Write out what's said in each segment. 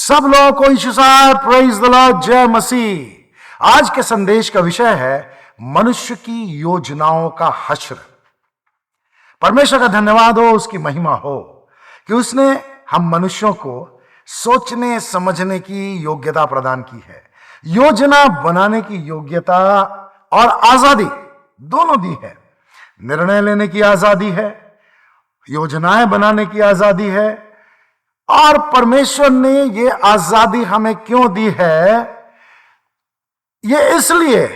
सब लोगों को यीशु साहब प्रेज द लॉर्ड, जय मसीह। आज के संदेश का विषय है मनुष्य की योजनाओं का हश्र। परमेश्वर का धन्यवाद हो, उसकी महिमा हो कि उसने हम मनुष्यों को सोचने समझने की योग्यता प्रदान की है, योजना बनाने की योग्यता और आजादी दोनों दी है। निर्णय लेने की आजादी है, योजनाएं बनाने की आजादी है। और परमेश्वर ने ये आजादी हमें क्यों दी है? ये इसलिए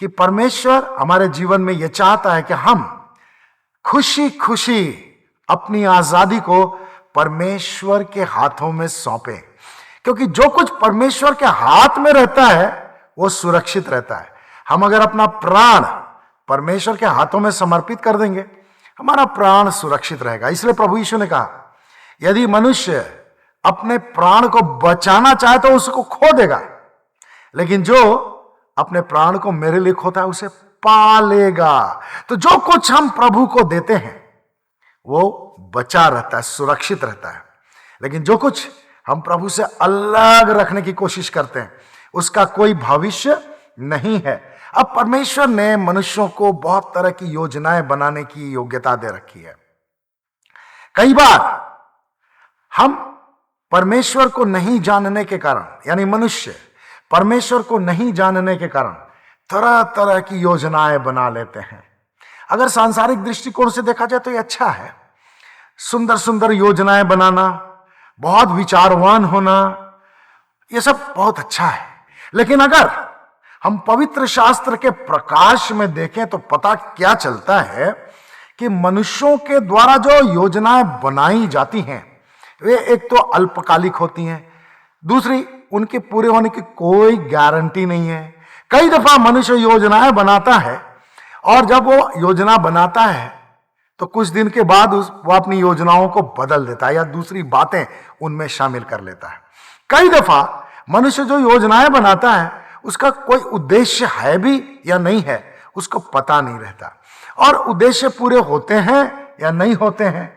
कि परमेश्वर हमारे जीवन में यह चाहता है कि हम खुशी खुशी अपनी आजादी को परमेश्वर के हाथों में सौंपें, क्योंकि जो कुछ परमेश्वर के हाथ में रहता है वो सुरक्षित रहता है। हम अगर अपना प्राण परमेश्वर के हाथों में समर्पित कर देंगे, हमारा प्राण सुरक्षित रहेगा। इसलिए प्रभु यीशु ने कहा, यदि मनुष्य अपने प्राण को बचाना चाहे तो उसको खो देगा, लेकिन जो अपने प्राण को मेरे लिए खोता है उसे पालेगा। तो जो कुछ हम प्रभु को देते हैं वो बचा रहता है, सुरक्षित रहता है। लेकिन जो कुछ हम प्रभु से अलग रखने की कोशिश करते हैं उसका कोई भविष्य नहीं है। अब परमेश्वर ने मनुष्यों को बहुत तरह की योजनाएं बनाने की योग्यता दे रखी है। कई बार हम परमेश्वर को नहीं जानने के कारण, यानी मनुष्य परमेश्वर को नहीं जानने के कारण तरह तरह की योजनाएं बना लेते हैं। अगर सांसारिक दृष्टिकोण से देखा जाए तो ये अच्छा है, सुंदर सुंदर योजनाएं बनाना, बहुत विचारवान होना, ये सब बहुत अच्छा है। लेकिन अगर हम पवित्र शास्त्र के प्रकाश में देखें तो पता क्या चलता है कि मनुष्यों के द्वारा जो योजनाएं बनाई जाती हैं वे एक तो अल्पकालिक होती हैं, दूसरी उनके पूरे होने की कोई गारंटी नहीं है। कई दफा मनुष्य योजनाएं बनाता है और जब वो योजना बनाता है तो कुछ दिन के बाद वो अपनी योजनाओं को बदल देता है या दूसरी बातें उनमें शामिल कर लेता है। कई दफा मनुष्य जो योजनाएं बनाता है उसका कोई उद्देश्य है भी या नहीं है उसको पता नहीं रहता, और उद्देश्य पूरे होते हैं या नहीं होते हैं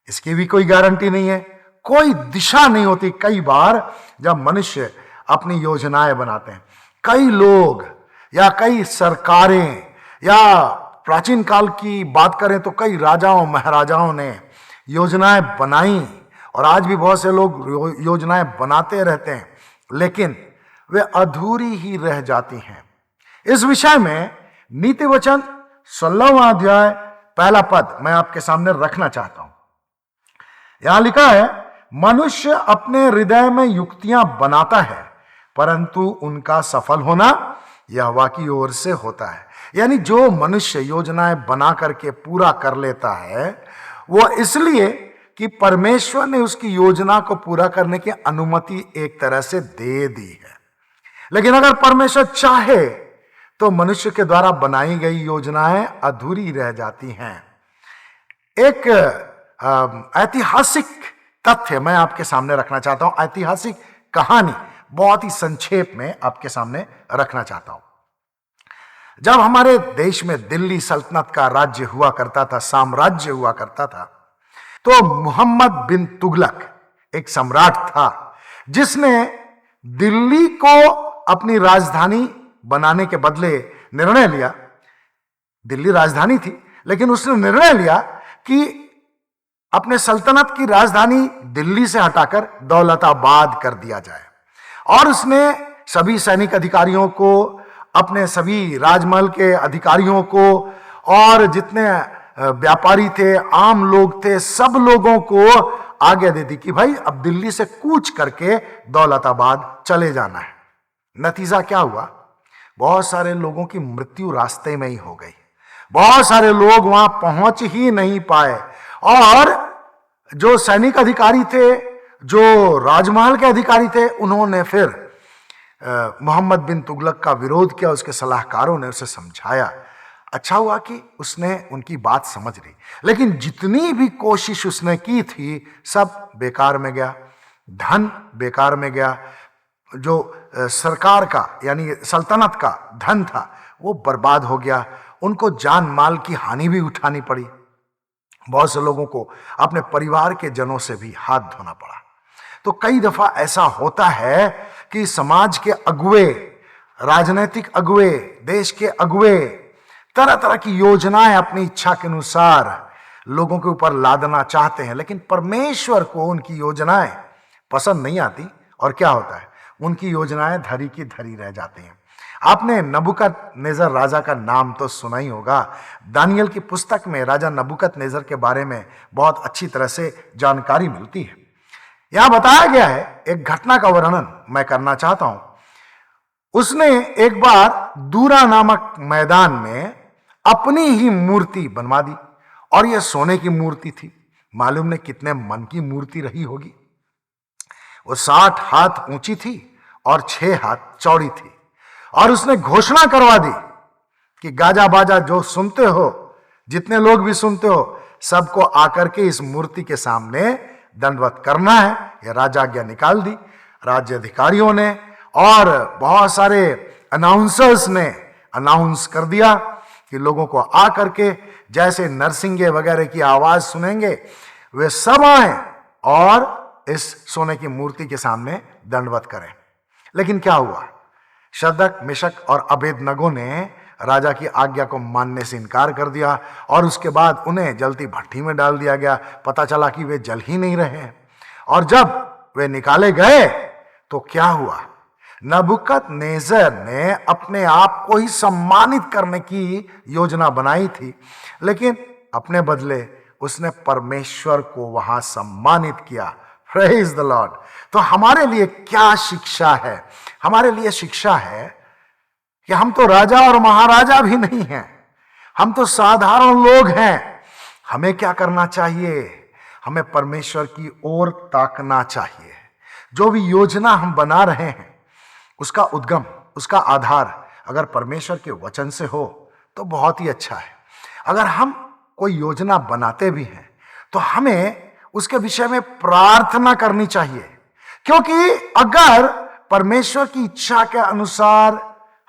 इसकी भी कोई गारंटी नहीं है, कोई दिशा नहीं होती। कई बार जब मनुष्य अपनी योजनाएं बनाते हैं, कई लोग या कई सरकारें, या प्राचीन काल की बात करें तो कई राजाओं महाराजाओं ने योजनाएं बनाई, और आज भी बहुत से लोग योजनाएं बनाते रहते हैं, लेकिन वे अधूरी ही रह जाती हैं। इस विषय में नीति वचन 16वां अध्याय पहला पद मैं आपके सामने रखना चाहता हूं। यहां लिखा है, मनुष्य अपने हृदय में युक्तियां बनाता है परंतु उनका सफल होना यहोवा की ओर से होता है। यानी जो मनुष्य योजनाएं बना करके पूरा कर लेता है वो इसलिए कि परमेश्वर ने उसकी योजना को पूरा करने की अनुमति एक तरह से दे दी है। लेकिन अगर परमेश्वर चाहे तो मनुष्य के द्वारा बनाई गई योजनाएं अधूरी रह जाती हैं। एक ऐतिहासिक तथ्य मैं आपके सामने रखना चाहता हूं, ऐतिहासिक कहानी बहुत ही संक्षेप में आपके सामने रखना चाहता हूं। जब हमारे देश में दिल्ली सल्तनत का राज्य हुआ करता था, साम्राज्य हुआ करता था, तो मोहम्मद बिन तुगलक एक सम्राट था जिसने दिल्ली को अपनी राजधानी बनाने के बदले निर्णय लिया। दिल्ली राजधानी थी लेकिन उसने निर्णय लिया कि अपने सल्तनत की राजधानी दिल्ली से हटाकर दौलताबाद कर दिया जाए, और उसने सभी सैनिक अधिकारियों को, अपने सभी राजमहल के अधिकारियों को, और जितने व्यापारी थे, आम लोग थे, सब लोगों को आज्ञा दे दी कि भाई अब दिल्ली से कूच करके दौलताबाद चले जाना है। नतीजा क्या हुआ? बहुत सारे लोगों की मृत्यु रास्ते में ही हो गई, बहुत सारे लोग वहां पहुंच ही नहीं पाए, और जो सैनिक अधिकारी थे, जो राजमहल के अधिकारी थे, उन्होंने फिर मोहम्मद बिन तुगलक का विरोध किया। उसके सलाहकारों ने उसे समझाया। अच्छा हुआ कि उसने उनकी बात समझ ली, लेकिन जितनी भी कोशिश उसने की थी सब बेकार में गया। धन बेकार में गया, जो सरकार का यानी सल्तनत का धन था वो बर्बाद हो गया, उनको जान माल की हानि भी उठानी पड़ी। बहुत से लोगों को अपने परिवार के जनों से भी हाथ धोना पड़ा। तो कई दफा ऐसा होता है कि समाज के अगुवे, राजनीतिक अगुवे, देश के अगुवे तरह तरह की योजनाएं अपनी इच्छा के अनुसार लोगों के ऊपर लादना चाहते हैं, लेकिन परमेश्वर को उनकी योजनाएं पसंद नहीं आती। और क्या होता है, उनकी योजनाएं धरी की धरी रह जाती हैं। आपने नबूकदनेस्सर राजा का नाम तो सुना ही होगा। दानियल की पुस्तक में राजा नबूकदनेस्सर के बारे में बहुत अच्छी तरह से जानकारी मिलती है। यहां बताया गया है, एक घटना का वर्णन मैं करना चाहता हूं। उसने एक बार दूरा नामक मैदान में अपनी ही मूर्ति बनवा दी, और यह सोने की मूर्ति थी। मालूम नहीं कितने मन की मूर्ति रही होगी। वो 60 हाथ ऊंची थी और 6 हाथ चौड़ी थी। और उसने घोषणा करवा दी कि गाजा बाजा जो सुनते हो, जितने लोग भी सुनते हो, सबको आकर के इस मूर्ति के सामने दंडवत करना है। यह राजा आज्ञा निकाल दी। राज्य अधिकारियों ने और बहुत सारे अनाउंसर्स ने अनाउंस कर दिया कि लोगों को आकर के जैसे नरसिंगे वगैरह की आवाज सुनेंगे, वे सब आए और इस सोने की मूर्ति के सामने दंडवत करें। लेकिन क्या हुआ, शद्रक, मेशक और अबेदनगो ने राजा की आज्ञा को मानने से इनकार कर दिया, और उसके बाद उन्हें जलती भट्टी में डाल दिया गया। पता चला कि वे जल ही नहीं रहे हैं। और जब वे निकाले गए तो क्या हुआ, नबूकदनेस्सर ने अपने आप को ही सम्मानित करने की योजना बनाई थी, लेकिन अपने बदले उसने परमेश्वर को वहां सम्मानित किया। Praise the Lord. तो हमारे लिए क्या शिक्षा है? हमारे लिए शिक्षा है कि हम तो राजा और महाराजा भी नहीं हैं, हम तो साधारण लोग हैं। हमें क्या करना चाहिए? हमें परमेश्वर की ओर ताकना चाहिए। जो भी योजना हम बना रहे हैं, उसका उद्गम, उसका आधार अगर परमेश्वर के वचन से हो तो बहुत ही अच्छा है। अगर हम कोई योजना बनाते भी हैं तो हमें उसके विषय में प्रार्थना करनी चाहिए, क्योंकि अगर परमेश्वर की इच्छा के अनुसार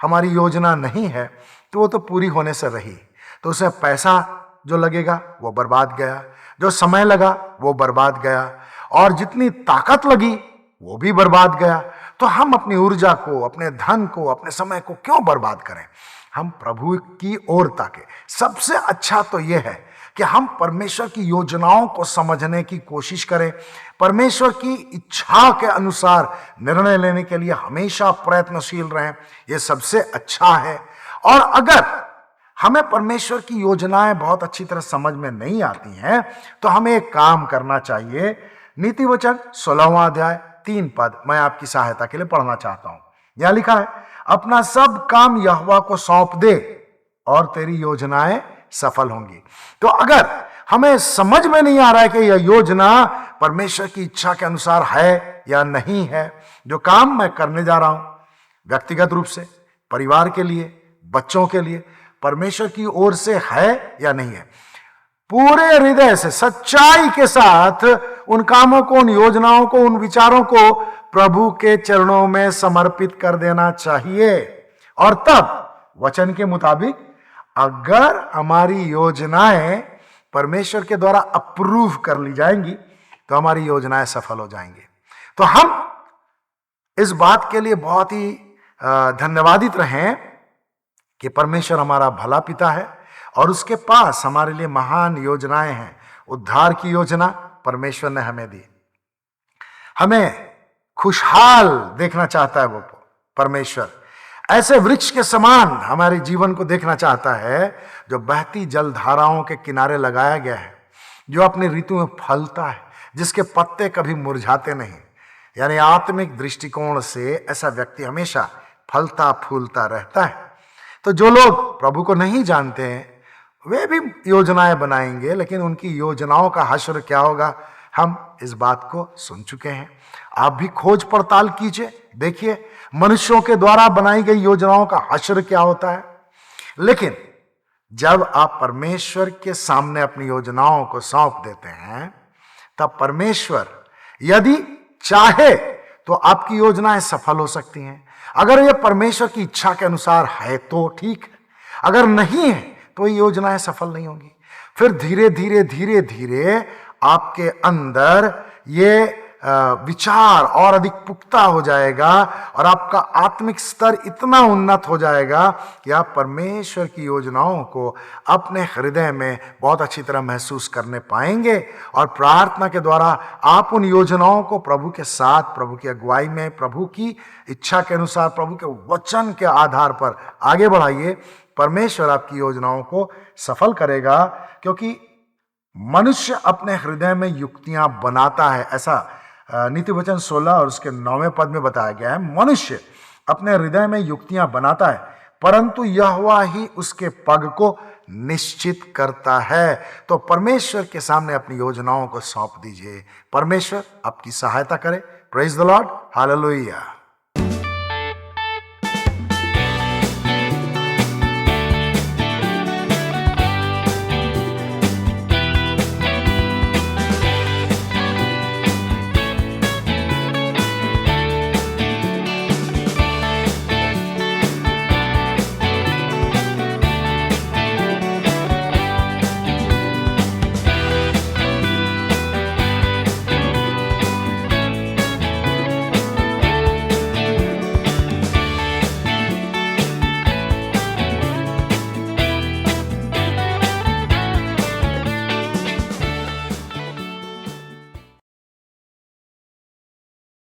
हमारी योजना नहीं है तो वो तो पूरी होने से रही, तो उसमें पैसा जो लगेगा वो बर्बाद गया, जो समय लगा वो बर्बाद गया, और जितनी ताकत लगी वो भी बर्बाद गया। तो हम अपनी ऊर्जा को, अपने धन को, अपने समय को क्यों बर्बाद करें? हम प्रभु की ओर ताके। सबसे अच्छा तो यह है कि हम परमेश्वर की योजनाओं को समझने की कोशिश करें, परमेश्वर की इच्छा के अनुसार निर्णय लेने के लिए हमेशा प्रयत्नशील रहें। यह सबसे अच्छा है। और अगर हमें परमेश्वर की योजनाएं बहुत अच्छी तरह समझ में नहीं आती हैं तो हमें एक काम करना चाहिए। नीति वचन 16वां अध्याय 3 पद मैं आपकी सहायता के लिए पढ़ना चाहता हूं। यहां लिखा है, अपना सब काम यहोवा को सौंप दे और तेरी योजनाएं सफल होंगी। तो अगर हमें समझ में नहीं आ रहा है कि यह योजना परमेश्वर की इच्छा के अनुसार है या नहीं है, जो काम मैं करने जा रहा हूं व्यक्तिगत रूप से, परिवार के लिए, बच्चों के लिए, परमेश्वर की ओर से है या नहीं है, पूरे हृदय से सच्चाई के साथ उन कामों को, उन योजनाओं को, उन विचारों को प्रभु के चरणों में समर्पित कर देना चाहिए। और तब वचन के मुताबिक अगर हमारी योजनाएं परमेश्वर के द्वारा अप्रूव कर ली जाएंगी तो हमारी योजनाएं सफल हो जाएंगी। तो हम इस बात के लिए बहुत ही धन्यवादित रहें कि परमेश्वर हमारा भला पिता है और उसके पास हमारे लिए महान योजनाएं हैं। उद्धार की योजना परमेश्वर ने हमें दी। हमें खुशहाल देखना चाहता है वो परमेश्वर। ऐसे वृक्ष के समान हमारे जीवन को देखना चाहता है जो बहती जलधाराओं के किनारे लगाया गया है, जो अपनी ऋतु में फलता है, जिसके पत्ते कभी मुरझाते नहीं। यानी आत्मिक दृष्टिकोण से ऐसा व्यक्ति हमेशा फलता फूलता रहता है। तो जो लोग प्रभु को नहीं जानते हैं वे भी योजनाएं बनाएंगे, लेकिन उनकी योजनाओं का हश्र क्या होगा हम इस बात को सुन चुके हैं। आप भी खोज पड़ताल कीजिए, देखिए मनुष्यों के द्वारा बनाई गई योजनाओं का हश्र क्या होता है। लेकिन जब आप परमेश्वर के सामने अपनी योजनाओं को सौंप देते हैं तब परमेश्वर यदि चाहे तो आपकी योजनाएं सफल हो सकती हैं। अगर यह परमेश्वर की इच्छा के अनुसार है तो ठीक है, अगर नहीं है तो ये योजनाएं सफल नहीं होंगी। फिर धीरे धीरे धीरे धीरे आपके अंदर ये विचार और अधिक पुख्ता हो जाएगा और आपका आत्मिक स्तर इतना उन्नत हो जाएगा कि आप परमेश्वर की योजनाओं को अपने हृदय में बहुत अच्छी तरह महसूस करने पाएंगे और प्रार्थना के द्वारा आप उन योजनाओं को प्रभु के साथ, प्रभु की अगुवाई में, प्रभु की इच्छा के अनुसार, प्रभु के वचन के आधार पर आगे बढ़ाइए। परमेश्वर आपकी योजनाओं को सफल करेगा, क्योंकि मनुष्य अपने हृदय में युक्तियां बनाता है। ऐसा नीति वचन 16 और उसके 9वें पद में बताया गया है। मनुष्य अपने हृदय में युक्तियां बनाता है, परंतु यहोवा ही उसके पग को निश्चित करता है। तो परमेश्वर के सामने अपनी योजनाओं को सौंप दीजिए, परमेश्वर आपकी सहायता करे। Praise the Lord, hallelujah.